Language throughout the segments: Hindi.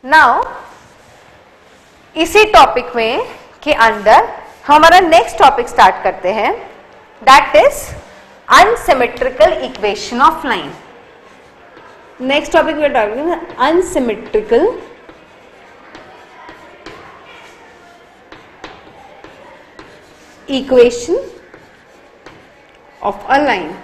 नाउ इसी टॉपिक में के अंदर हमारा नेक्स्ट टॉपिक स्टार्ट करते हैं, that is unsymmetrical equation of line. Next topic we are talking unsymmetrical equation of a line.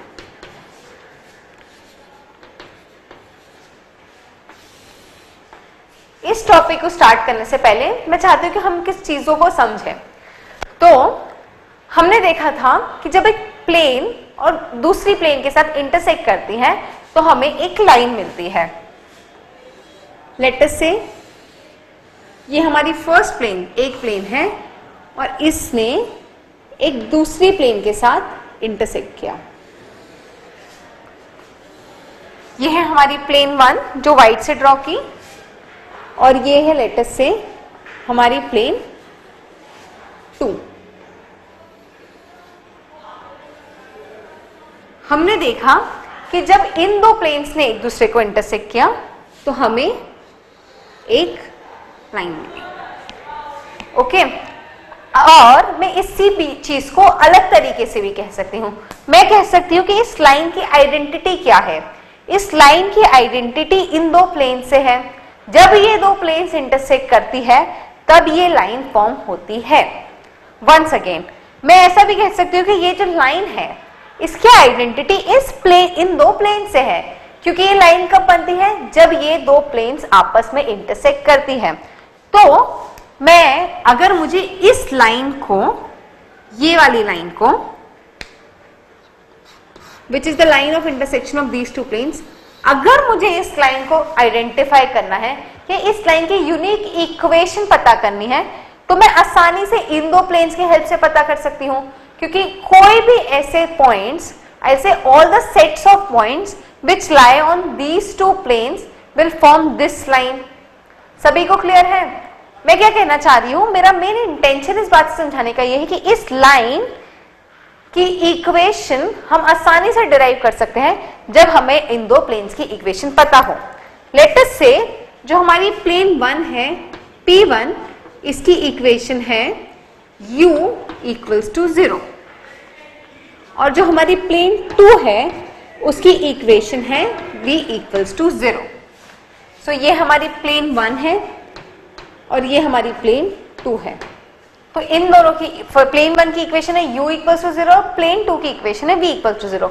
इस टॉपिक को स्टार्ट करने से पहले मैं चाहती हूं कि हम किस चीजों को समझें। तो हमने देखा था कि जब एक प्लेन और दूसरी प्लेन के साथ इंटरसेक्ट करती है तो हमें एक लाइन मिलती है। लेट अस से ये हमारी फर्स्ट प्लेन एक प्लेन है और इसने एक दूसरी प्लेन के साथ इंटरसेक्ट किया। ये है हमारी प्लेन 1 जो व्हाइट से ड्रॉ की, और ये है लेट अस से हमारी प्लेन 2। हमने देखा कि जब इन दो प्लेन्स ने एक दूसरे को इंटरसेक्ट किया तो हमें एक लाइन मिली। ओके, और मैं इसी चीज को अलग तरीके से भी कह सकती हूं। मैं कह सकती हूं कि इस लाइन की आइडेंटिटी क्या है। इस लाइन की आइडेंटिटी इन दो प्लेन से है। जब ये दो प्लेन्स इंटरसेक्ट करती है तब ये लाइन फॉर्म होती है। वंस अगेन मैं ऐसा भी कह सकती हूँ कि ये जो लाइन है इसकी आइडेंटिटी इन दो प्लेन से है, क्योंकि ये लाइन कब बनती है, जब ये दो प्लेन्स आपस में इंटरसेक्ट करती है। तो मैं अगर मुझे इस लाइन को, ये वाली लाइन को, which is the line of intersection of these two planes, अगर मुझे इस लाइन को आइडेंटिफाई करना है या इस लाइन की यूनिक इक्वेशन पता करनी है तो मैं आसानी से इन दो प्लेन्स की हेल्प से पता कर सकती हूं, क्योंकि कोई भी ऐसे पॉइंट्स, ऐसे all the sets of points which lie on these two planes will form this line. सभी को क्लियर है मैं क्या कहना चाह रही हूं? मेरा मेन इंटेंशन इस बात से समझाने का यह है कि इस लाइन की इक्वेशन हम आसानी से डिराइव कर सकते हैं जब हमें इन दो प्लेन्स की इक्वेशन पता हो। लेट अस से जो हमारी प्लेन 1 है P1, इसकी इक्वेशन है u इक्वल्स टू 0, और जो हमारी प्लेन 2 है उसकी इक्वेशन है v इक्वल्स टू 0। सो ये हमारी प्लेन 1 है और ये हमारी प्लेन 2 है। तो इन दोनों की प्लेन 1 की इक्वेशन है u इक्वल्स टू 0, प्लेन 2 की इक्वेशन है v इक्वल्स टू 0।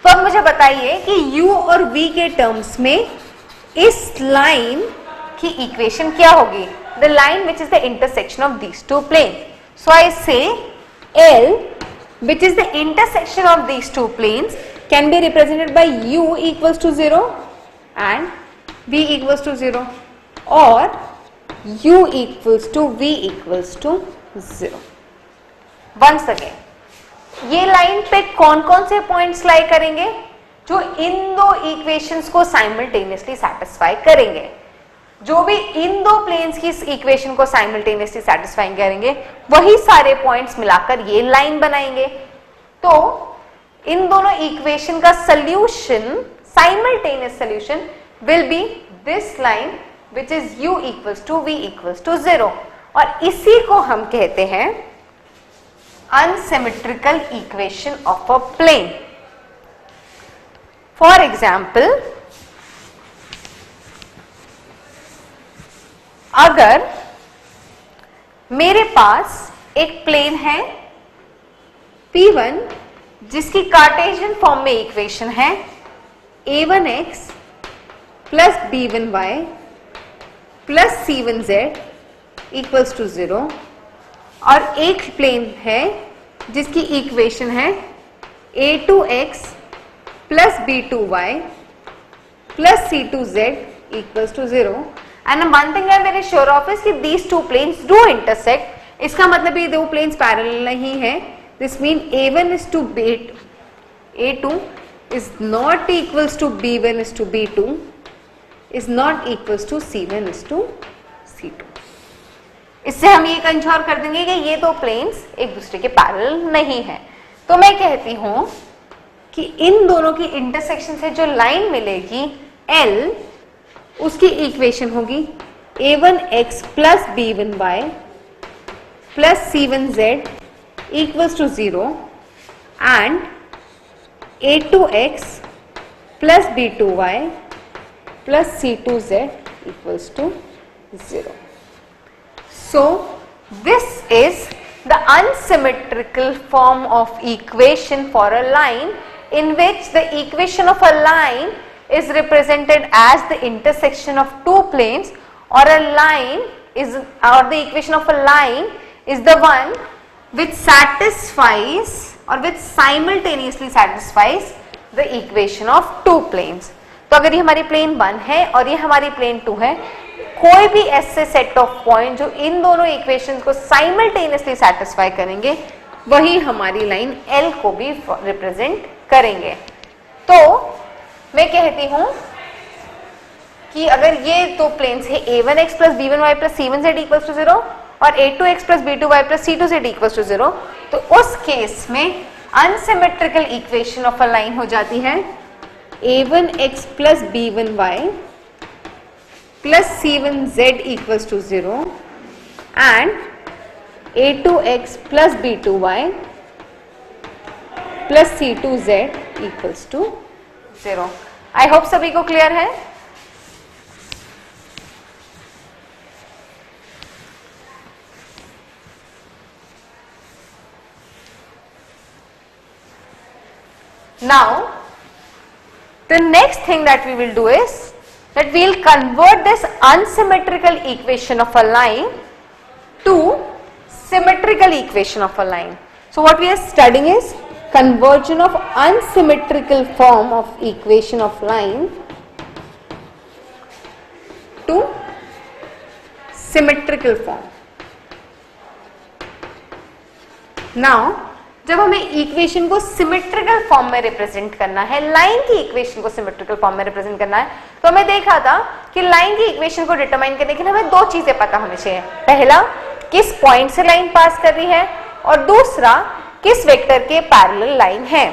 तो अब मुझे बताइए कि u और v के टर्म्स में इस लाइन की इक्वेशन क्या होगी? The line which is the intersection of these two plane. So I say L which is the intersection of these two planes can be represented by u equals to 0 and v equals to 0, or u equals to v equals to 0। Once again ये लाइन पे कौन कौन से पॉइंट्स लाई करेंगे जो इन दो इक्वेशंस को साइमल्टेनियसली सेटिस्फाई करेंगे। जो भी इन दो प्लेन्स की इक्वेशन को साइमल्टेनियसली सेटिस्फाई करेंगे वही सारे पॉइंट्स मिलाकर ये लाइन बनाएंगे। तो इन दोनों इक्वेशन का solution, simultaneous solution will be this line which is u equals to v equals to 0, और इसी को हम कहते हैं unsymmetrical equation of a plane. For example, अगर मेरे पास एक प्लेन है P1 जिसकी कार्टेशियन फॉर्म में इक्वेशन है a1x plus b1y plus c1z equals to 0, और एक प्लेन है जिसकी इक्वेशन है a2x plus b2y plus c2z equals to 0, and one thing I am very sure of is कि these two planes do intersect. इसका मतलब ये दो प्लेन्स पैरेलल नहीं है। This mean a1 is to a2 is not equals to b1 is to b2 is not equals to c1 is to c2। इससे हम ये कंश्योर कर देंगे कि ये दो प्लेन्स एक दूसरे के पैरेलल नहीं है। तो मैं कहती हूं कि इन दोनों की इंटरसेक्शन से जो लाइन मिलेगी L, उसकी इक्वेशन होगी a1x plus b1y plus c1z equals to 0 and a2x plus b2y plus c2z equals to 0. So this is the unsymmetrical form of equation for a line, in which the equation of a line is represented as the intersection of two planes, or the equation of a line is the one which satisfies or which simultaneously satisfies the equation of two planes. तो अगर ये हमारी प्लेन 1 है और ये हमारी प्लेन 2 है, कोई भी ऐसे सेट ऑफ पॉइंट जो इन दोनों इक्वेशंस को साइमल्टेनियसली सेटिस्फाई करेंगे, वही हमारी लाइन L को भी रिप्रेजेंट करेंगे. तो मैं कहती हूं कि अगर ये दो प्लेन्स है a1x plus b1y plus c1z equals to 0 और a2x plus b2y plus c2z equals to 0, तो उस केस में unsymmetrical equation of a line हो जाती है a1x plus b1y plus c1z equals to 0 and a2x plus b2y plus c2z equals to 0. I hope सभी को क्लियर है. Now the next thing that we will do is that we will convert this unsymmetrical equation of a line to symmetrical equation of a line. So what we are studying is conversion of unsymmetrical form of equation of line to symmetrical form. Now जब हमें इक्वेशन को सिमेट्रिकल फॉर्म में रिप्रेजेंट करना है, लाइन की इक्वेशन को सिमेट्रिकल फॉर्म में रिप्रेजेंट करना है, तो हमें देखा था कि लाइन की इक्वेशन को डिटरमाइन करने के लिए हमें दो चीजें पता होनी चाहिए. पहला, किस पॉइंट से लाइन पास कर रही है, और दूसरा, किस वेक्टर के पैरेलल लाइन है.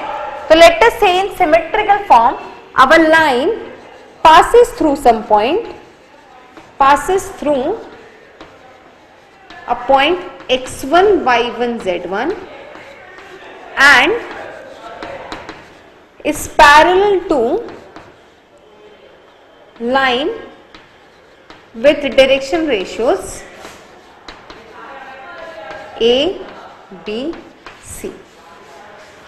तो let us say in symmetrical form our line passes through some point, passes through a point x1 y1 z1 and is parallel to line with direction ratios A, B, C.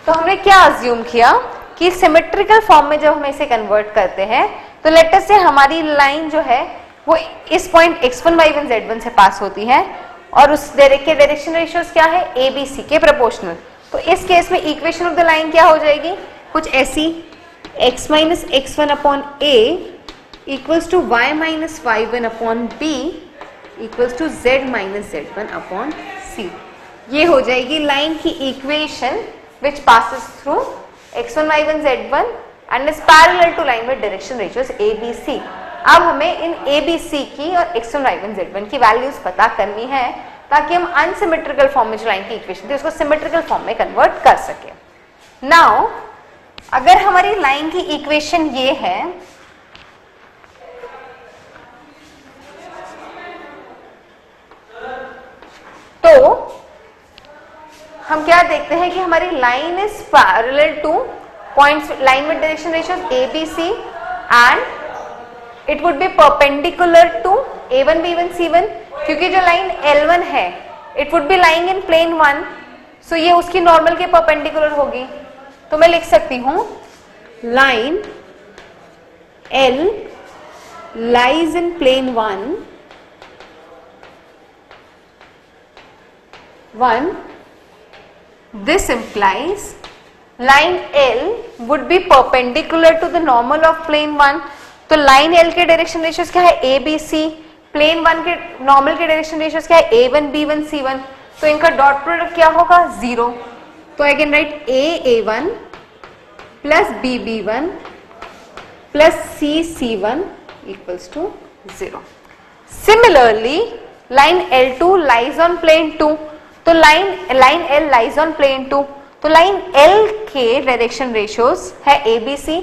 तो हमने क्या अज्यूम किया कि सिमेट्रिकल फॉर्म में जब हम इसे कन्वर्ट करते हैं, तो लेट अस से हमारी लाइन जो है वो इस पॉइंट x1 y1 z1 से पास होती है और उस के डायरेक्शन रेशियोज क्या है, A, B, C के प्रोपोर्शनल. तो इस केस में इक्वेशन ऑफ द लाइन क्या हो जाएगी, कुछ ऐसी, x minus x1 upon a equals to y minus y1 upon b equals to z minus z1 upon c. ये हो जाएगी लाइन की equation which passes through x1 y1 z1 and is parallel to line with direction ratios a b c. अब हमें इन a b c की और x1 y1 z1 की वैल्यूज पता करनी है ताकि हम अनसिमेट्रिकल फॉर्म में जो लाइन की इक्वेशन थी उसको सिमेट्रिकल फॉर्म में कन्वर्ट कर सके. नाउ अगर हमारी लाइन की इक्वेशन ये है, तो हम क्या देखते हैं कि हमारी line is parallel to points, line with direction ratios A B C and it would be perpendicular to a1 b1 c1, क्योंकि जो लाइन L1 है it would be lying in plane 1, so ये उसकी नॉर्मल के परपेंडिकुलर होगी. तो मैं लिख सकती हूं line L lies in plane 1. This implies line L would be perpendicular to the normal of plane 1. तो लाइन L के डायरेक्शन रेशियोज क्या है, A B C. प्लेन 1 के नॉर्मल के डायरेक्शन रेशियोज क्या है, A1 B1 C1. तो इनका डॉट प्रोडक्ट क्या होगा, 0. तो I can write A1 plus B B1 plus C C1 equals to 0. Similarly line L2 lies on plane 2. तो line L lies on plane 2. तो लाइन L के डायरेक्शन रेशियोज है A B C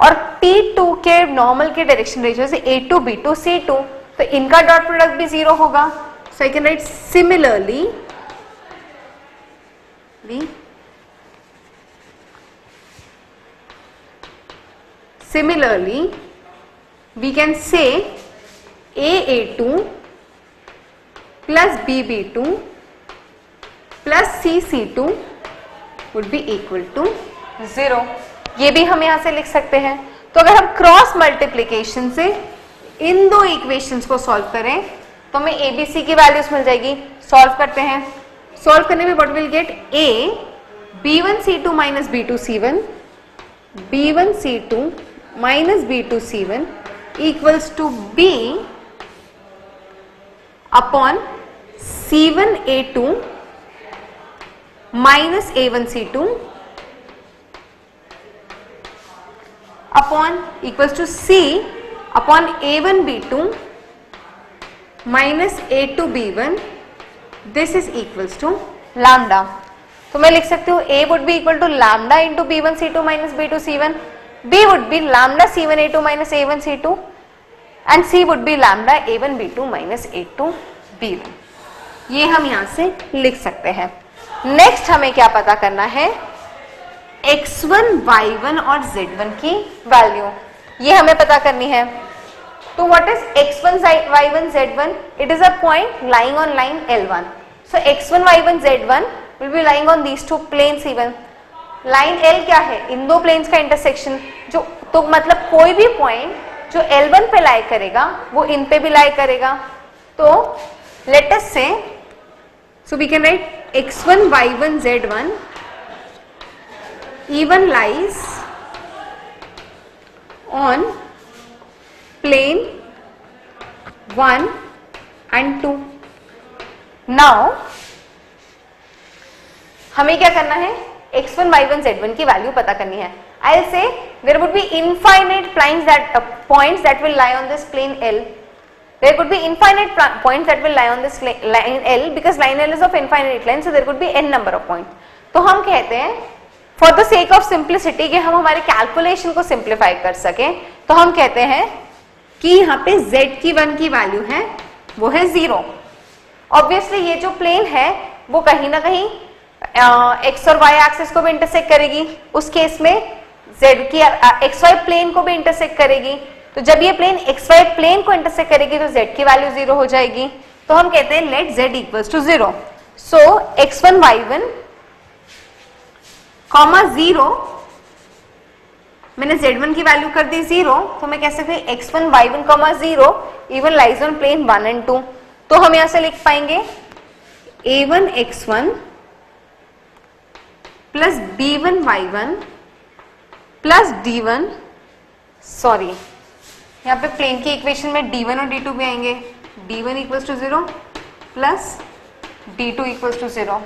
और P2 के नॉर्मल के डायरेक्शन रेशियोज है A2 B2 C2. तो इनका डॉट प्रोडक्ट भी 0 होगा. So I can write similarly we can say AA2 plus BB2 plus CC2 would be equal to 0. ये भी हम यहां से लिख सकते हैं. तो अगर हम क्रॉस मल्टीप्लीकेशन से इन दो इक्वेशंस को सॉल्व करें तो हमें ABC की वैल्यूज मिल जाएगी. सॉल्व करते हैं. सॉल्व करने में what will get A B1C2 minus B2C1 B1C2 minus B2C1 equals to B upon C1A2 minus A1C2 upon equals to C upon A1B2 minus A2B1. This is equals to lambda. तो मैं लिख सकती हूँ A would be equal to lambda into B1C2 minus B2C1. B would be lambda C1A2 minus A1C2 and C would be lambda A1B2 minus A2B1. ये हम यहां से लिख सकते हैं. नेक्स्ट हमें क्या पता करना है? x1, y1 और z1 की वैल्यू ये हमें पता करनी है. तो what is x1, y1, z1? It is a point lying on line L1. So x1, y1, z1 will be lying on these two planes even. Line L क्या है? इन दो प्लेन्स का इंटरसेक्शन. जो तो मतलब कोई भी पॉइंट जो L1 पे लाई करेगा वो इन पे भी लाई करेगा. तो let us say, so we can write x1, y1, z1 even lies on plane 1 and 2. Now हमें क्या करना है? x1, y1, z1 की वैल्यू पता करनी है. I'll say there would be infinite points that will lie on this plane L. There could be infinite points that will lie on this line L because line L is of infinite length, so there could be n number of points. तो हम कहते हैं for the sake of simplicity कि हम हमारे कैलकुलेशन को सिंप्लीफाई कर सकें, तो हम कहते हैं कि यहाँ पे z की 1 की वैल्यू है वो है 0. ऑब्वियसली ये जो प्लेन है वो कहीं ना कहीं x और y एक्सिस को भी इंटरसेक्ट करेगी. उस केस में z की xy प्लेन को भी इंटरसेक्ट करेगी. तो जब ये प्लेन xy प्लेन को इंटरसेक्ट करेगी तो z की वैल्यू 0 हो जाएगी. तो हम कहते हैं let z equals to 0. So x1, y1 comma 0, मैंने z1 की वैल्यू कर दी 0, तो मैं कह सकती हूँ x1, y1 comma 0 even lies on plane 1 and 2. तो हम यहां से लिख पाएंगे a1 x1 plus b1 y1 plus d1, sorry यहाँ पे प्लेन की इक्वेशन में d1 और d2 भी आएंगे. d1 equals to 0 plus d2 equals to 0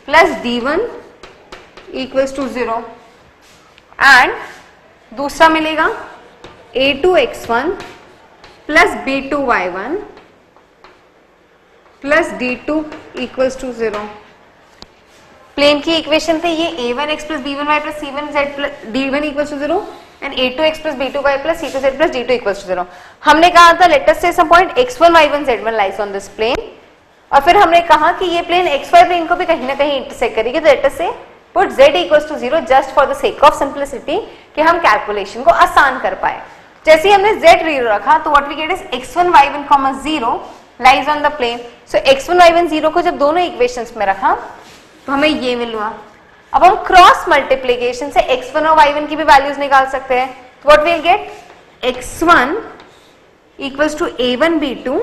plus d1 equals to 0 and दूसरा मिलेगा a2 x1 plus b2 y1 plus d2 equals to 0. Plane की इक्वेशन थे ये a1x plus b1y plus c1z plus d1 equals to 0 and a2x plus b2y plus c2z plus d2 equals to 0. हमने कहा था let us say some point x1, y1, z1 lies on this plane, और फिर हमने कहा कि ये प्लेन xy प्लेन को भी कहीं ना कहीं इंटरसेक्ट करेगी. तो let us say put z equals to 0 just for the sake of simplicity कि हम कैलकुलेशन को आसान कर पाए. जैसे ही हमने z 0 रखा तो what we get is x1, y1, 0 lies on the plane. So x1, y1, 0 को जब दोनों इक्वेशंस में रखा तो हमें ये मिला. अब हम क्रॉस मल्टीप्लीकेशन से x1 और y1 की भी वैल्यूज निकाल सकते हैं. तो what will get x1 equals to a1 b2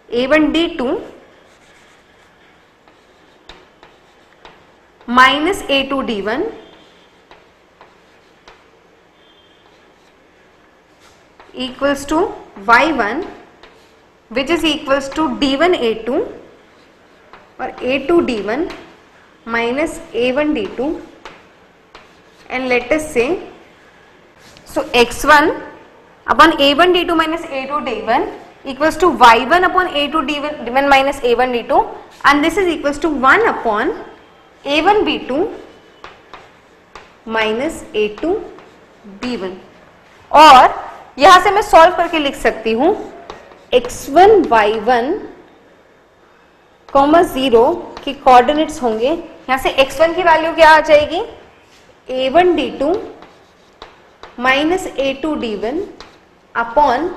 a1 d2 minus a2 d1 equals to y1 which is equals to d1 a2 और a2 d1 minus a1 d2 and let us say so x1 upon a1 d2 minus a2 d1 equals to y1 upon a2 d1 minus a1 d2 and this is equals to 1 upon a1 b2 minus a2 b1 और यहां से मैं सॉल्व करके लिख सकती हूं x1 y1 कॉमा 0 के कोऑर्डिनेट्स होंगे, यहां से x1 की वैल्यू क्या आ जाएगी, a1 d2 minus a2 d1 upon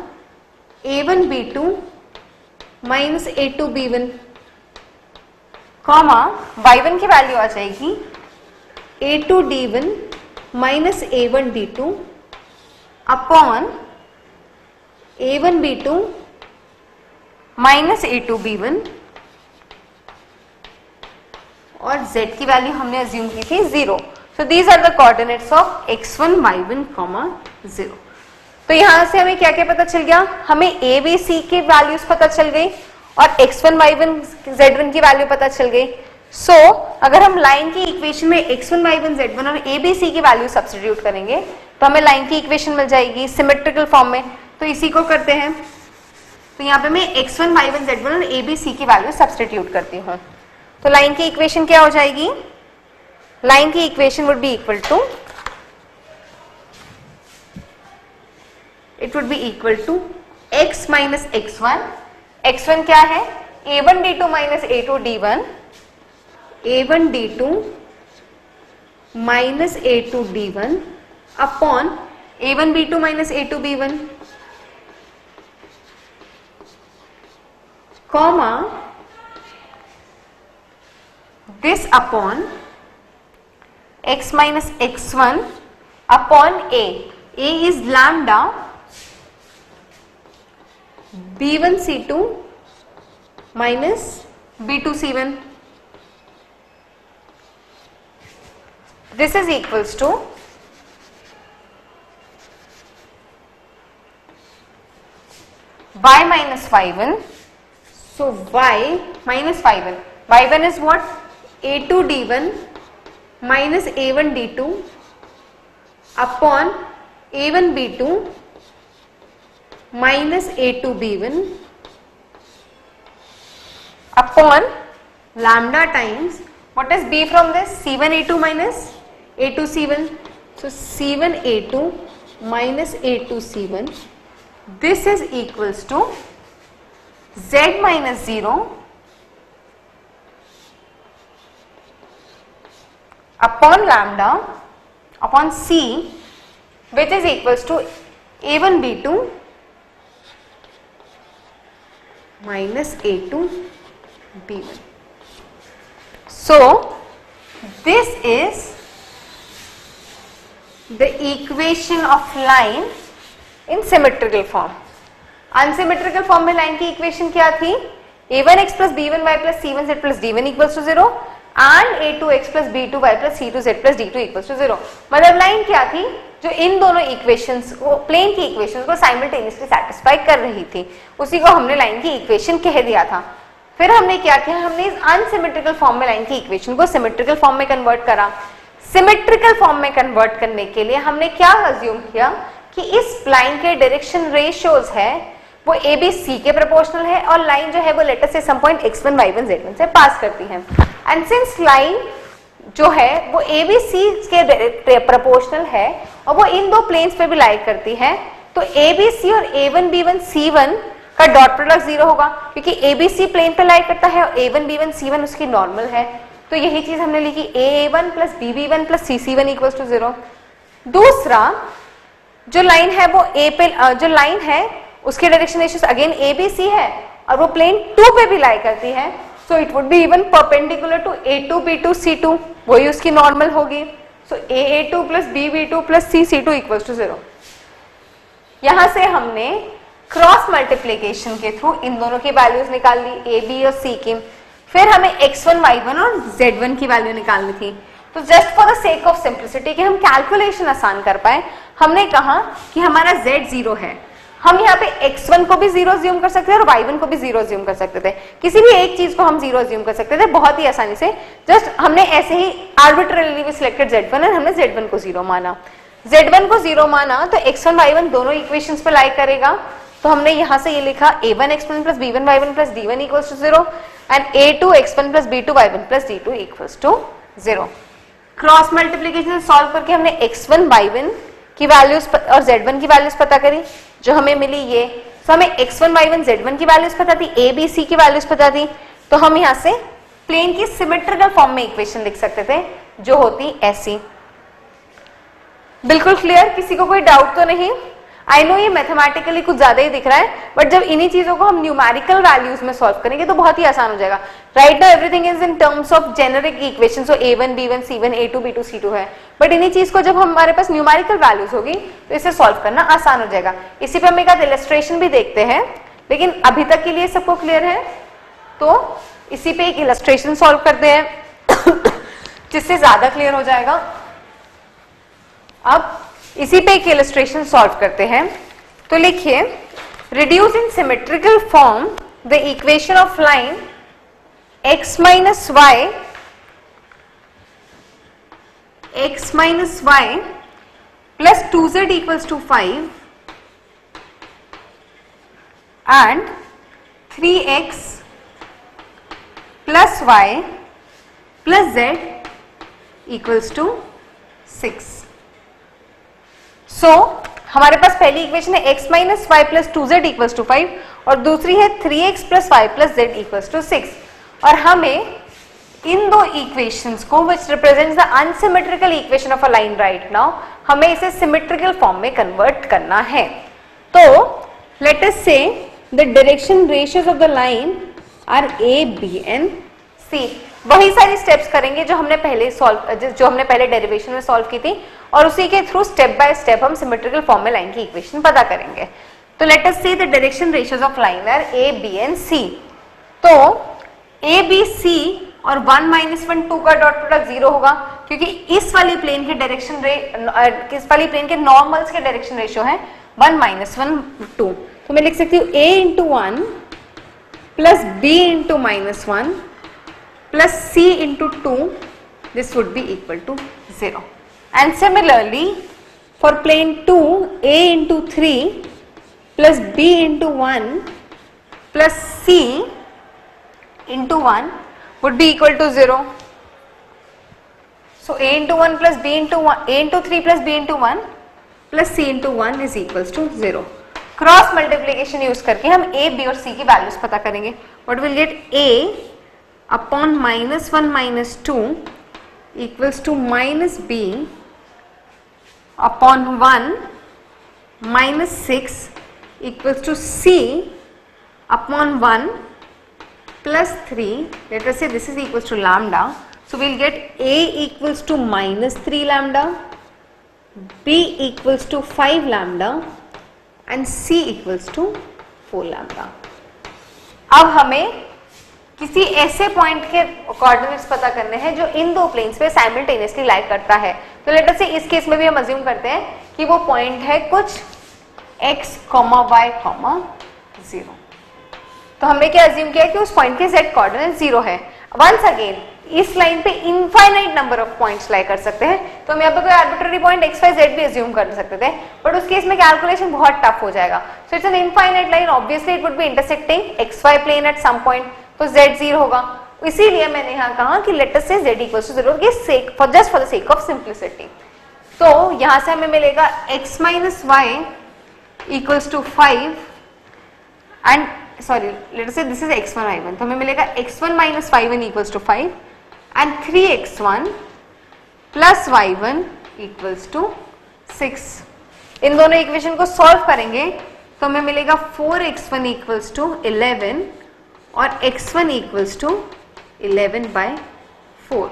a1 b2 minus a2 b1, comma y1 की वैल्यू आ जाएगी a2 d1 minus a1 d2 upon a1 b2 minus a2 b1, और z की वैल्यू हमने अज्यूम की थी 0. So these are the coordinates of x1 y1 0. तो यहां से हमें क्या क्या पता चल गया, हमें a b c की वैल्यूज पता चल गई और x1 y1 z1 की वैल्यू पता चल गई. सो अगर हम लाइन की इक्वेशन में x1 y1 z1 और a b c की वैल्यू सब्स्टिट्यूट करेंगे तो हमें लाइन की इक्वेशन मिल जाएगी सिमेट्रिकल फॉर्म में. तो इसी को करते हैं. तो यहाँ पे मैं x1 y1 z1 और a b c की वैल्यू सब्स्टिट्यूट करती हूँ. तो लाइन की इक्वेशन क्या हो जाएगी, लाइन की equation would be equal to, it would be equal to x minus x1. x1 क्या है, a1 d2 minus a2 d1, a1 d2 minus a2 d1 upon a1 b2 minus a2 b1, comma this upon x minus x1 upon a. A is lambda b1 c2 minus b2 c1. This is equals to y minus y1. So y minus y1. y1 is what? a2 d1 minus a1 d2 upon a1 b2 minus a2 b1 upon lambda times what is b from this, c1 a2 minus a2 c1. So c1 a2 minus a2 c1. This is equals to z minus 0 upon lambda upon c, which is equals to a1 b2 minus a2 b1. So this is the equation of line in symmetrical form. Unsymmetrical form में लाइन की इक्वेशन क्या थी, a1x plus b1y plus c1z plus d1 equals to 0 and a2x plus b2y plus c2z plus d2 equals to 0. मतलब लाइन क्या थी, जो इन दोनों इक्वेशंस को, प्लेन की इक्वेशंस को साइमल्टेनियसली सेटिस्फाई कर रही थी, उसी को हमने लाइन की इक्वेशन कह दिया था. फिर हमने क्या किया, हमने इस अनसिमेट्रिकल फॉर्म में लाइन की इक्वेशन को सिमेट्रिकल फॉर्म में कन्वर्ट करा. सिमेट्रिकल फॉर्म में कन्वर्ट करने के लिए हमने क्या अज्यूम किया कि इस लाइन के डायरेक्शन रेशियोज है वो ए बी सी के प्रोपोर्शनल है और लाइन जो है वो लेटर से some point x1 y1 z1 से पास करती है. एंड सिंस लाइन जो है वो ए बी सी के प्रोपोर्शनल है और वो इन दो प्लेन्स पे भी लाई करती है, तो ए बी सी और a1 b1 c1 का डॉट प्रोडक्ट 0 होगा क्योंकि ए बी सी प्लेन पे लाई करता है और a1 b1 c1 उसकी नॉर्मल है. तो यही चीज हमने लिखी a1 plus b1 plus c1 equals to 0. दूसरा जो लाइन है वो ए पे, जो लाइन है उसके direction ratios again A B C है और वो प्लेन 2 पे भी लाई करती है. So it would be even perpendicular to a2 b2 c2, वही उसकी नॉर्मल होगी. So a2 plus b2 plus c2 equals to 0. यहां से हमने क्रॉस मल्टीप्लीकेशन के थ्रू इन दोनों की वैल्यूज निकाल ली, a b और c की. फिर हमें x1 y1 और z1 की वैल्यू निकालनी थी. तो just for the sake of simplicity कि हम कैलकुलेशन आसान कर पाए, हमने कहा कि हमारा z 0 है. हम यहाँ पे x1 को भी 0 अज्यूम कर सकते थे और y1 को भी 0 अज्यूम कर सकते थे. किसी भी एक चीज को हम 0 अज्यूम कर सकते थे बहुत ही आसानी से. जस्ट हमने ऐसे ही आर्बिट्ररीली भी सिलेक्टेड z1 और हमने z1 को 0 माना. z1 को 0 माना तो x1 y1 दोनों इक्वेशंस पे लाई करेगा. तो हमने यहाँ से ये लिखा a1 x1 plus b1 y1 plus d1 equals to 0 and a2 x1 plus b2 y1 plus d2 equals to 0. Cross multiplication solve करके हमने x1 y1 की वैल्यूज और z1 की वैल्यूज पता करी, जो हमें मिली ये। तो हमें x1 y1 z1 की वैल्यूज पता थी, a b c की वैल्यूज पता थी, तो हम यहां से प्लेन की सिमेट्रिकल फॉर्म में इक्वेशन लिख सकते थे जो होती ऐसी। बिल्कुल क्लियर, किसी को कोई डाउट तो नहीं? आई नो ये मैथमेटिकली कुछ ज्यादा ही दिख रहा है, बट जब इन्हीं चीजों को हम न्यूमेरिकल वैल्यूज में सॉल्व करेंगे तो बहुत ही आसान हो जाएगा। Right now everything is in terms of generic equation, so a1 b1 c1 a2 b2 c2 है, बट इन्हीं चीज को जब हमारे पास न्यूमेरिकल वैल्यूज होगी तो इसे सॉल्व करना आसान हो जाएगा। इसी पे हम एक इलस्ट्रेशन भी देखते हैं, लेकिन अभी तक के लिए सबको क्लियर है तो इसी पे एक इलस्ट्रेशन सॉल्व करते हैं जिससे ज्यादा क्लियर हो जाएगा। अब इसी पे एक इलस्ट्रेशन सॉल्व करते हैं, तो लिखिए reduce in symmetrical form the equation of line x minus y plus 2z equals to 5 and 3x plus y plus z equals to 6। So हमारे पास पहली इक्वेशन है x minus y plus 2z equals to 5 और दूसरी है 3x plus y plus z equals to 6, और हमें इन दो इक्वेशंस को which represents the unsymmetrical equation of a line right now, हमें इसे सिमेट्रिकल फॉर्म में कन्वर्ट करना है। तो let us say the direction ratios of the line are a b and c। वही सारी स्टेप्स करेंगे जो हमने पहले डेरिवेशन में सॉल्व की थी, और उसी के थ्रू स्टेप बाय स्टेप हम सिमेट्रिकल फॉर्म में लाइन की इक्वेशन पता करेंगे। तो let us see the direction ratios of line are a b and c। तो a b c और 1 minus 1 2 का डॉट प्रोडक्ट 0 होगा, क्योंकि इस वाली प्लेन के नॉर्मल्स के डायरेक्शन रेशियो है 1 minus 1 2। तो मैं लिख सकती हूँ a into 1 plus b into minus 1 plus c into 2, this would be equal to 0. And similarly for plane 2, a into 3 plus b into 1 plus c into 1 would be equal to 0. So a into 1 plus b into 1, a into 3 plus b into 1 plus c into 1 is equals to 0. Cross multiplication use करके हम a, b और c की वैल्यूज पता करेंगे। What will get a upon minus 1 minus 2 equals to minus b upon 1 minus 6 equals to c upon 1 plus 3, let us say this is equals to lambda, so we'll get a equals to minus 3 lambda, b equals to 5 lambda and c equals to 4 lambda. अब हमें किसी ऐसे पॉइंट के कोऑर्डिनेट्स पता करने हैं जो इन दो प्लेन्स पे साइमल्टेनियसली लाई करता है। तो लेट अस से इस केस में भी हम अज्यूम करते हैं कि वो पॉइंट है कुछ x, y, 0। तो हमने क्या अज्यूम किया कि उस पॉइंट के z कोऑर्डिनेट 0 है। वंस अगेन इस लाइन पे इनफाइनाइट नंबर ऑफ पॉइंट्स लाई कर सकते हैं, तो हम यहाँ पे कोई arbitrary point x, y, z भी अज्यूम कर सकते थे, बट उस केस में कैलकुलेशन बहुत टफ हो जाएगा। So it's an infinite line, obviously it would be intersecting xy plane at some point, तो z 0 होगा। इसीलिए मैंने यहाँ कहा कि late us say z equals to 0 just for the sake of simplicity. तो यहाँ से हमें मिलेगा x minus y equals to 5 and sorry, let us say this is x1 y1, तो हमें मिलेगा x1 minus y1 equals to 5 and 3x1 plus y1 equals to 6। इन दोनों इक्वेशन को सॉल्व करेंगे तो हमें मिलेगा 4x1 equals to 11 और x1 equals to 11 by 4।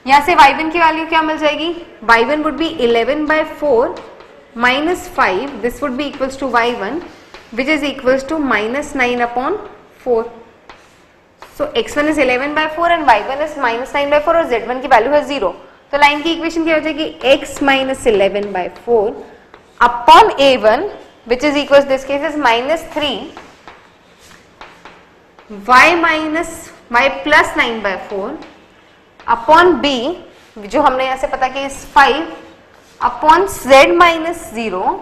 यहाँ से y1 की वैल्यू क्या मिल जाएगी? y1 would be 11 by 4 minus 5, this would be equals to y1, which is equals to minus 9 upon 4. So x1 is 11 by 4 and y1 is minus 9 by 4 और z1 की वैल्यू है 0। तो लाइन की इक्वेशन क्या हो जाएगी? x minus 11 by 4 upon a1 which is equals this case is minus 3 y plus 9 by 4 upon b जो हमने यहाँ से पता किया is 5 upon z minus 0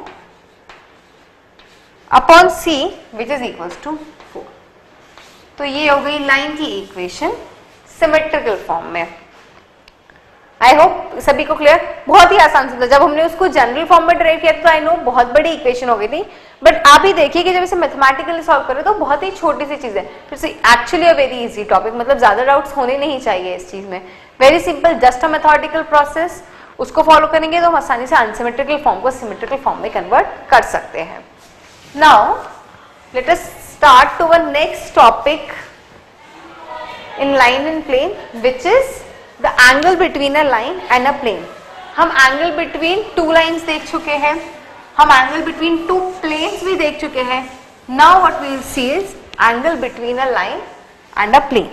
upon c which is equals to 4। तो ये हो गई लाइन की इक्वेशन सिमेट्रिकल फॉर्म में। आई होप सभी को क्लियर? बहुत ही आसान था। जब हमने उसको जनरल फॉर्म में डिराइव किया तो आई नो बहुत बड़ी इक्वेशन हो गई थी, बट आप ही देखिए कि जब इसे मैथमेटिकली सॉल्व करें तो बहुत ही छोटी सी चीज है। It's actually a very easy topic, मतलब ज्यादा डाउट्स होने नहीं चाहिए इस चीज में। Very simple, just a mathematical process, उसको फॉलो करेंगे तो हम आसानी से अनसिमेट्रिकल फॉर्म को सिमेट्रिकल फॉर्म में कन्वर्ट कर सकते हैं। Now let us start to one next topic in line and plane, which is the angle between a line and a plane. हम angle between two lines देख चुके हैं, हम angle between two planes भी देख चुके हैं. Now what we will see is angle between a line and a plane.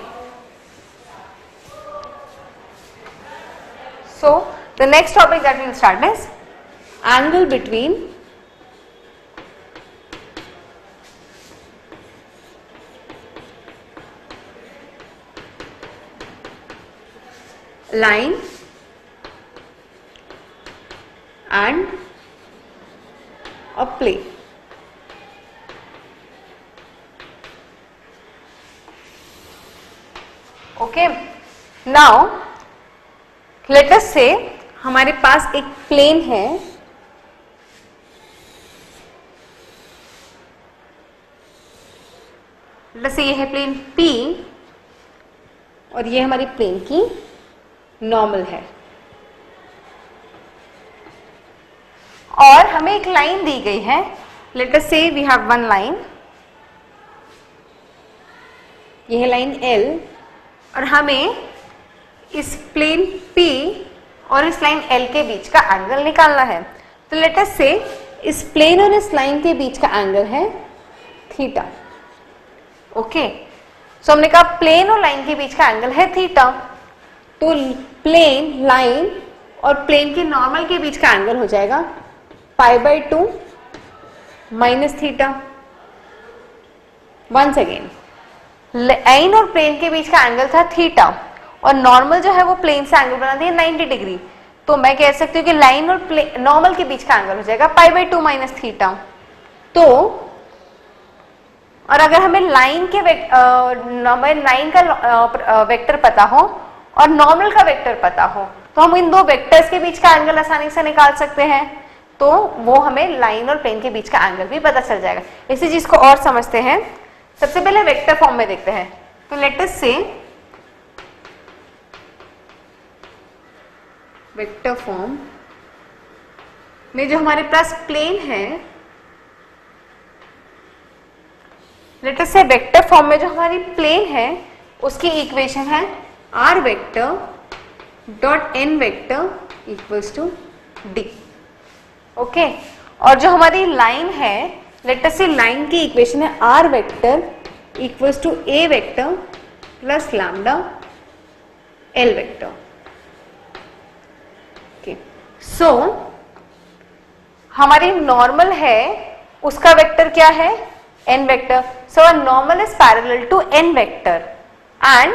So the next topic that we will start is angle between line and a plane. Okay, now let us say हमारे पास एक प्लेन है, let us say ये है प्लेन P और ये हमारी प्लेन की नॉर्मल है, और हमें एक लाइन दी गई है. लेट अस से वी हैव वन लाइन, यह है लाइन L, और हमें इस प्लेन P और इस लाइन L के बीच का एंगल निकालना है. तो लेट अस से इस प्लेन और इस लाइन के बीच का एंगल है थीटा. ओके, सो हमने कहा प्लेन और लाइन के बीच का एंगल है थीटा, तो प्लेन, लाइन और प्लेन के नॉर्मल के बीच का एंगल हो जाएगा π/2 minus theta. Once again, line और प्लेन के बीच का एंगल था थीटा, और नॉर्मल जो है वो प्लेन से एंगल बनाती है 90 डिग्री. तो मैं कह सकती हूँ कि लाइन और नॉर्मल के बीच का एंगल हो जाएगा π/2 माइनस थीटा. तो और अगर हमें लाइन के लाइन का वेक्टर पता हो और नॉर्मल का वेक्टर पता हो तो हम इन दो वेक्टर्स के बीच का एंगल आसानी से निकाल सकते हैं. तो वो हमें लाइन और प्लेन के बीच का एंगल भी पता चल जाएगा. इसी चीज को और समझते हैं. सबसे पहले वेक्टर फॉर्म में देखते हैं. तो लेट अस से वेक्टर फॉर्म में जो हमारे पास प्लेन है, लेट अस से वेक्टर फॉर्म में जो हमारी प्लेन है उसकी इक्वेशन है r vector dot n vector equals to d. Okay, और जो हमारी लाइन है, लेट अस से लाइन की इक्वेशन है r vector equals to a vector plus lambda l vector. Okay, so हमारी नॉर्मल है उसका वेक्टर क्या है? n vector. So normal is parallel to n vector, and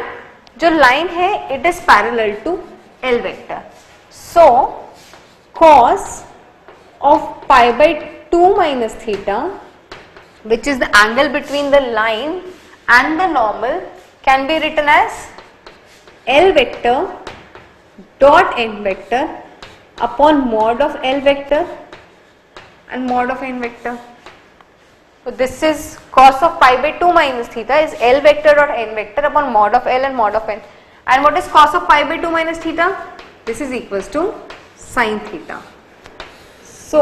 जो लाइन है it is parallel to L vector. So cos of π/2 minus theta, which is the angle between the line and the normal, can be written as L vector dot n vector upon mod of L vector and mod of n vector. So this is cos of π/2 minus theta is L vector dot n vector upon mod of L and mod of n. And what is cos of π/2 minus theta? This is equals to sin theta. So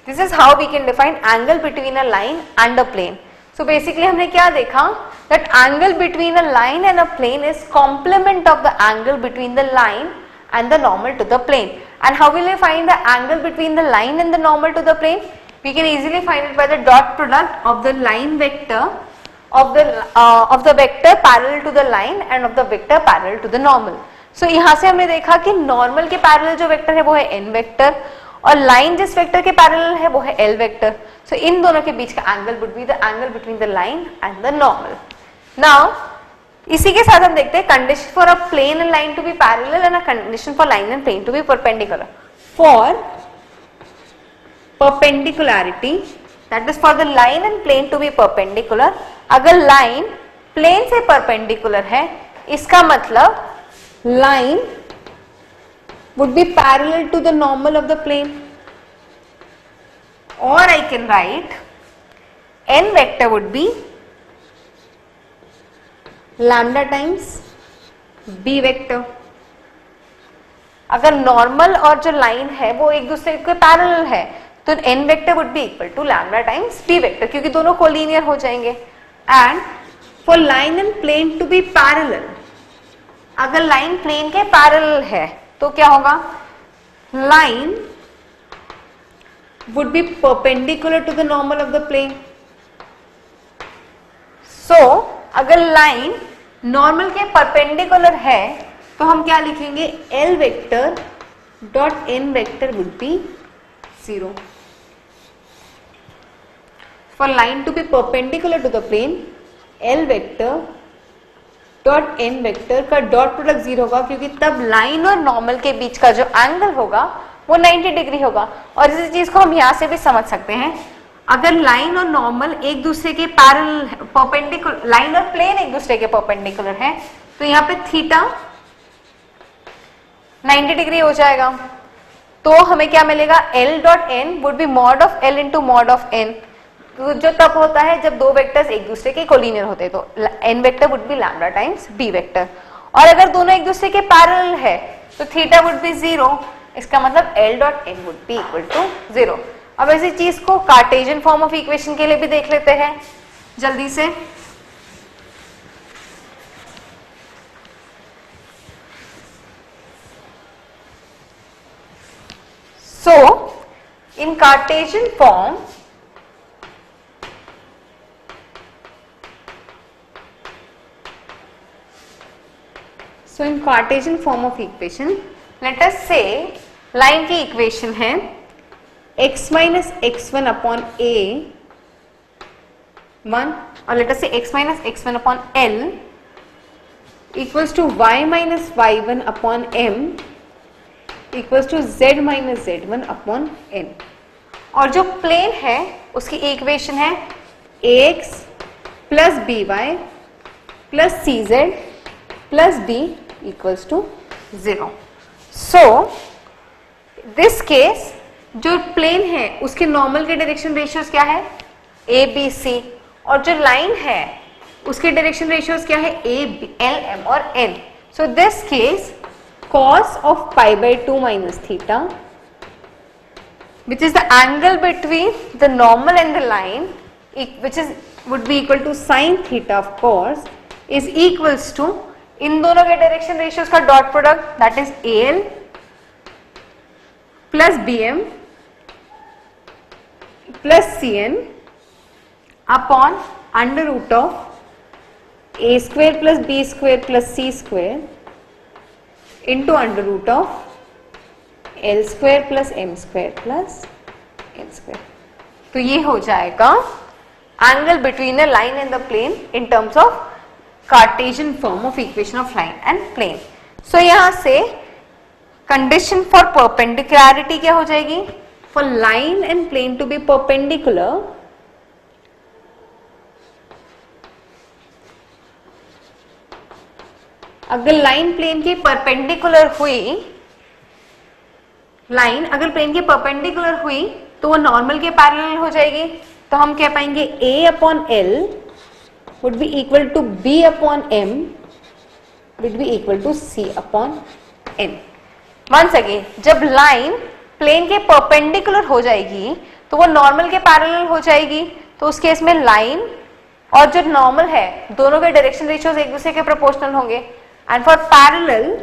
this is how we can define angle between a line and a plane. So basically हमने क्या देखा? That angle between a line and a plane is complement of the angle between the line and the normal to the plane. And how will we find the angle between the line and the normal to the plane? We can easily find it by the dot product of the line vector of the vector parallel to the line and of the vector parallel to the normal. So यहाँ से हमने देखा कि normal के parallel जो vector है वो है n vector, और line जिस vector के parallel है वो है L vector. So इन दोनों के बीच का angle would be the angle between the line and the normal. Now इसी के साथ हम देखते हैं condition for a plane and line to be parallel and a condition for line and plane to be perpendicular. For perpendicularity, that is for the line and plane to be perpendicular, अगर line plane से perpendicular है, इसका मतलब line would be parallel to the normal of the plane, or I can write n vector would be lambda times b vector. अगर नॉर्मल और जो लाइन है वो एक दूसरे के पैरेलल है तो n vector would be equal to lambda times b vector, क्योंकि दोनों कोलिनियर हो जाएंगे. And for line and plane to be parallel, अगर लाइन प्लेन के पैरेलल है तो क्या होगा, line would be perpendicular to the normal of the plane. So अगर लाइन नॉर्मल के परपेंडिकुलर है तो हम क्या लिखेंगे, L vector dot n vector would B 0. For line to be perpendicular to the plane, L vector dot n vector का डॉट प्रोडक्ट 0 होगा, क्योंकि तब लाइन और नॉर्मल के बीच का जो एंगल होगा वो 90 डिग्री होगा. और इसी चीज को हम यहां से भी समझ सकते हैं, अगर लाइन और नॉर्मल एक दूसरे के पैरेलल परपेंडिकुलर, लाइन और प्लेन एक दूसरे के परपेंडिकुलर है तो यहाँ पे थीटा 90 डिग्री हो जाएगा. तो हमें क्या मिलेगा, L dot n would B mod of L into mod of n, जो तब होता है जब दो वेक्टर्स एक दूसरे के कोलिनियर होते हैं. तो n vector would B lambda times b vector. और अगर दोनों एक दूसरे के पैरेलल है तो थीटा वुड बी 0. इसका मतलब L dot n would be equal to 0. अब इसी चीज को कार्टेशियन फॉर्म ऑफ इक्वेशन के लिए भी देख लेते हैं जल्दी से. So in Cartesian form, of equation, let us say line की इक्वेशन है x minus x1 upon a 1, और let us say x minus x1 upon l equals to y minus y1 upon m equals to z minus z1 upon n. और जो प्लेन है उसकी इक्वेशन है ax plus by plus cz plus d equals to 0. So this case जो प्लेन है उसके नॉर्मल के डायरेक्शन रेशियोज क्या है, a b c, और जो लाइन है उसके डायरेक्शन रेशियोज क्या है, a b l m और n. So this case cos of pi by 2 minus theta, which is the angle between the normal and the line, which is would be equal to sin theta of course, is equals to इन दोनों के डायरेक्शन रेशियोज का dot product, that is al plus bm plus cn upon under root of a square plus b square plus c square into under root of l square plus m square plus n square. तो ये हो जाएगा angle between a line and the plane in terms of Cartesian form of equation of line and plane. So यहां से कंडीशन फॉर परपेंडिकुलरिटी क्या हो जाएगी, for line and plane to be perpendicular, अगर लाइन प्लेन के परपेंडिकुलर हुई, लाइन अगर प्लेन के परपेंडिकुलर हुई तो वो नॉर्मल के पैरेलल हो जाएगी. तो हम कह पाएंगे a upon l would be equal to b upon m would be equal to c upon n. Once again, जब लाइन प्लेन के परपेंडिकुलर हो जाएगी तो वो नॉर्मल के पैरेलल हो जाएगी. तो उस केस में लाइन और जो नॉर्मल है दोनों के डायरेक्शन रेशियोज एक दूसरे के प्रोपोर्शनल होंगे. एंड फॉर पैरेलल,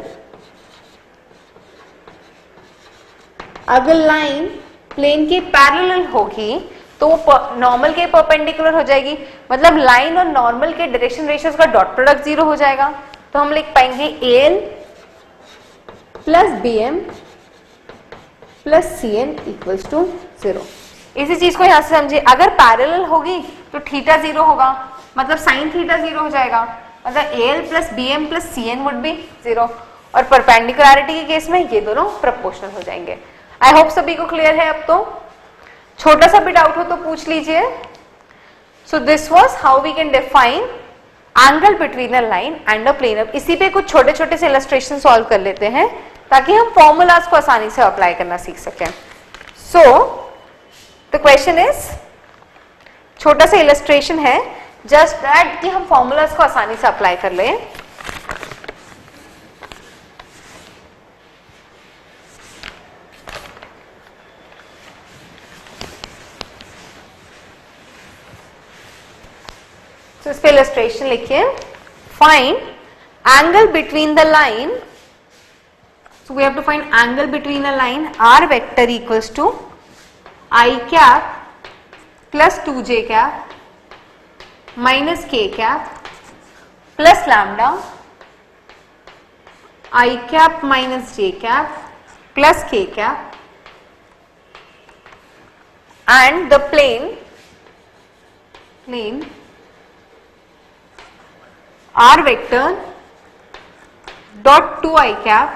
अगर लाइन प्लेन के पैरेलल होगी तो वो नॉर्मल के परपेंडिकुलर हो जाएगी, मतलब लाइन और नॉर्मल के डायरेक्शन रेशियोज का डॉट प्रोडक्ट 0 हो जाएगा. तो हम लिख पाएंगे al plus bm plus cn equals to 0. इसी चीज को यहां से समझिए, अगर पैरेलल होगी तो थीटा 0 होगा, मतलब साइन थीटा 0 हो जाएगा, मतलब al plus bm plus cn would be 0. और परपेंडिकुलरिटी के केस में ये दोनों प्रोपोर्शनल हो जाएंगे. आई होप सभी को क्लियर है. अब तो छोटा सा भी डाउट हो तो पूछ लीजिए. So this was how we can define angle between a line and a plane. अब इसी पे कुछ छोटे छोटे से इलस्ट्रेशन सॉल्व कर लेते हैं ताकि हम फॉर्मूलाज को आसानी से अप्लाई करना सीख सकें। सो द क्वेश्चन इज, छोटा सा इलस्ट्रेशन है जस्ट दैट कि हम फॉर्मूलाज को आसानी से अप्लाई कर लें। तो इस पे इलस्ट्रेशन लिखिए, find angle between the line, so we have to find angle between the line r vector equals to i cap plus 2j cap minus k cap plus lambda i cap minus j cap plus k cap and the plane r vector dot 2i cap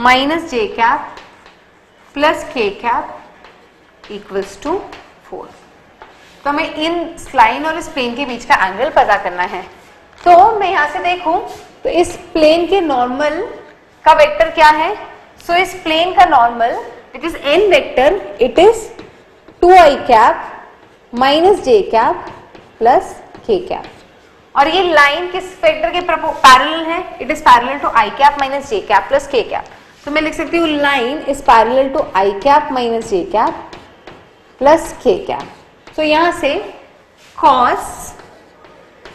minus j cap plus k cap equals to 4। तो हमें इन लाइन और इस प्लेन के बीच का एंगल पता करना है। तो मैं यहां से देखूं तो इस प्लेन के नॉर्मल का वेक्टर क्या है? सो इस प्लेन का normal it is n vector, it is 2i cap minus j cap plus k cap. और ये लाइन किस वेक्टर के पैरेलल है? It is parallel to i cap minus j cap plus k cap. तो मैं लिख सकती हूँ line is parallel to i cap minus j cap plus k cap. तो यहां से cos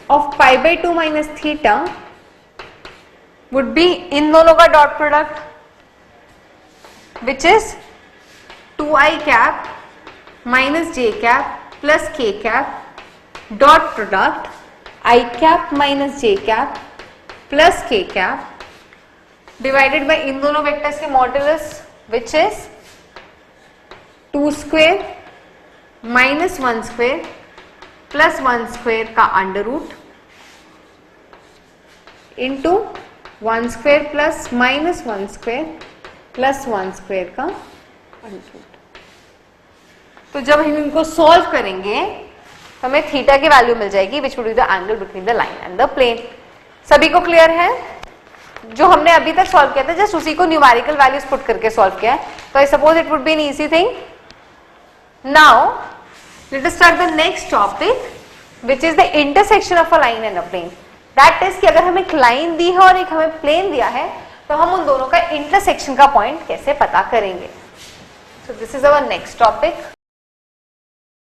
of pi by 2 minus theta would be इन दोनों का dot product which is 2i cap minus j cap plus k cap dot product i cap minus j cap plus k cap divided by इन दोनों वेक्टर्स के modulus which is 2 square minus 1 square plus 1 square का under root into 1 square plus minus 1 square plus 1 square का अंडर रूट। तो जब हम इनको सॉल्व करेंगे हमें थीटा की वैल्यू मिल जाएगी which would be the angle between the line and the plane. सभी को क्लियर है? जो हमने अभी तक सॉल्व किया था जस्ट उसी को न्यूमेरिकल वैल्यूज पुट करके सॉल्व किया है। तो I suppose it would be an easy thing. Now let us start the next topic which is the intersection of a line and a plane. That is कि अगर हमें एक लाइन दी है और एक हमें प्लेन दिया है तो हम उन दोनों का इंटरसेक्शन का पॉइंट कैसे पता करेंगे। So this is our next topic.